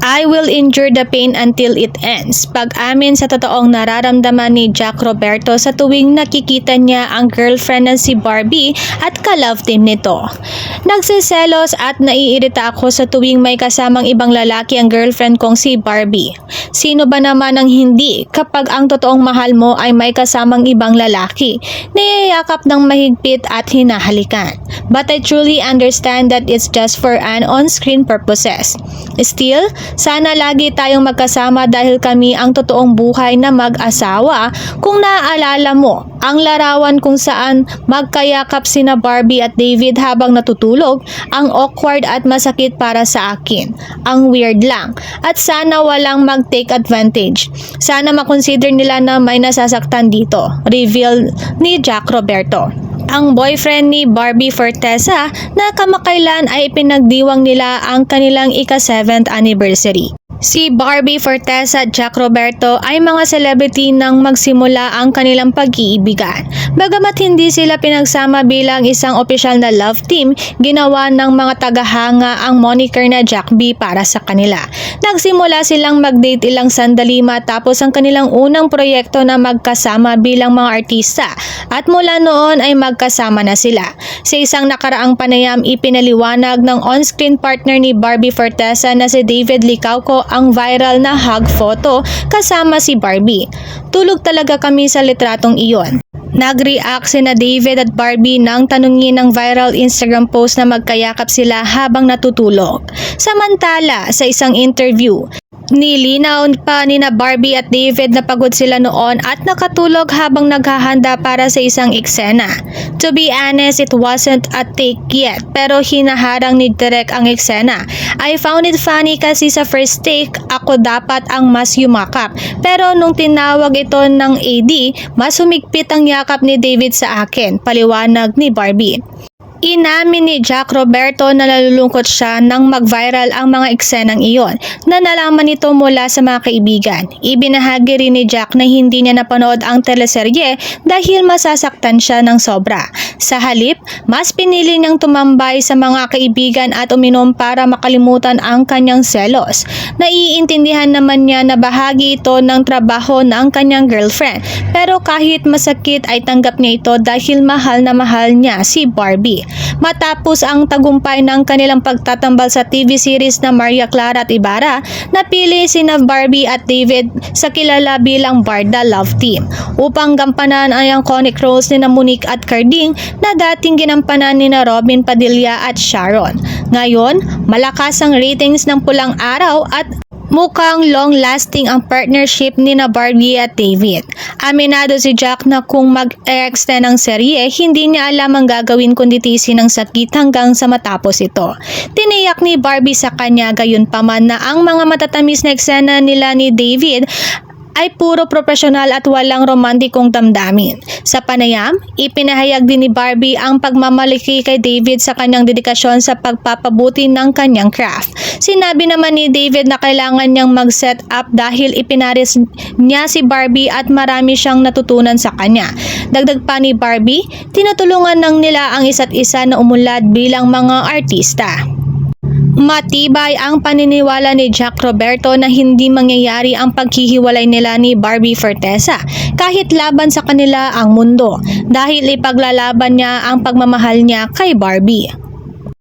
I will endure the pain until it ends. Pag-amin sa totoong nararamdaman ni Jack Roberto sa tuwing nakikita niya ang girlfriend na si Barbie at ka-love team nito. Nagsiselos at naiirita ako sa tuwing may kasamang ibang lalaki ang girlfriend kong si Barbie. Sino ba naman ang hindi kapag ang totoong mahal mo ay may kasamang ibang lalaki, niyayakap ng mahigpit at hinahalikan. But I truly understand that it's just for an on-screen purposes. Still, sana lagi tayong magkasama dahil kami ang totoong buhay na mag-asawa. Kung naaalala mo, ang larawan kung saan magkayakap sina Barbie at David habang natutulog, ang awkward at masakit para sa akin. Ang weird lang. At sana walang mag-take advantage. Sana makonsider nila na may nasasaktan dito. Reveal ni Jack Roberto. Ang boyfriend ni Barbie Fortesa na kamakailan ay pinagdiwang nila ang kanilang ika-7th anniversary. Si Barbie Fortesa at Jack Roberto ay mga celebrity nang magsimula ang kanilang pag-iibigan. Bagamat hindi sila pinagsama bilang isang opisyal na love team, ginawa ng mga tagahanga ang moniker na Jack B para sa kanila. Nagsimula silang mag-date ilang sandali matapos ang kanilang unang proyekto na magkasama bilang mga artista at mula noon ay magkasama na sila. Sa isang nakaraang panayam, ipinaliwanag ng on-screen partner ni Barbie Fortesa na si David Licauco ang viral na hug photo kasama si Barbie. Tulog talaga kami sa litratong iyon. Nag-react sina David at Barbie nang tanungin ng viral Instagram post na magkayakap sila habang natutulog. Samantala, sa isang interview, nilinaw pa nina Barbie at David na pagod sila noon at nakatulog habang naghahanda para sa isang eksena. To be honest, it wasn't a take yet, pero hinaharang ni Direk ang eksena. I found it funny kasi sa first take, ako dapat ang mas yumakap. Pero nung tinawag ito ng AD, mas humigpit ang yakap ni David sa akin, paliwanag ni Barbie. Inamin ni Jack Roberto na nalulungkot siya nang mag-viral ang mga eksenang iyon na nalaman nito mula sa mga kaibigan. Ibinahagi rin ni Jack na hindi niya napanood ang teleserye dahil masasaktan siya ng sobra. Sa halip, mas pinili niyang tumambay sa mga kaibigan at uminom para makalimutan ang kanyang selos. Naiintindihan naman niya na bahagi ito ng trabaho ng kanyang girlfriend, pero kahit masakit ay tanggap niya ito dahil mahal na mahal niya si Barbie. Matapos ang tagumpay ng kanilang pagtatambal sa TV series na Maria Clara at Ibarra, napili sina Barbie at David sa kilala bilang Barda Love Team upang gampanan ang iconic roles ni Monique at Carding na dating ginampanan ni Robin Padilla at Sharon. Ngayon, malakas ang ratings ng Pulang Araw at mukhang long-lasting ang partnership ni na Barbie at David. Aminado si Jack na kung mag-extend ang serye, hindi niya alam ang gagawin kundi tiisin ng sakit hanggang sa matapos ito. Tiniyak ni Barbie sa kanya gayunpaman na ang mga matatamis na eksena nila ni David ay puro profesional at walang romantikong damdamin. Sa panayam, ipinahayag din ni Barbie ang pagmamalaki kay David sa kanyang dedikasyon sa pagpapabuti ng kanyang craft. Sinabi naman ni David na kailangan niyang mag-set up dahil ipinaris niya si Barbie at marami siyang natutunan sa kanya. Dagdag pa ni Barbie, tinutulungan ng nila ang isa't isa na umunlad bilang mga artista. Matibay ang paniniwala ni Jack Roberto na hindi mangyayari ang paghihiwalay nila ni Barbie Fortesa kahit laban sa kanila ang mundo dahil ipaglalaban niya ang pagmamahal niya kay Barbie.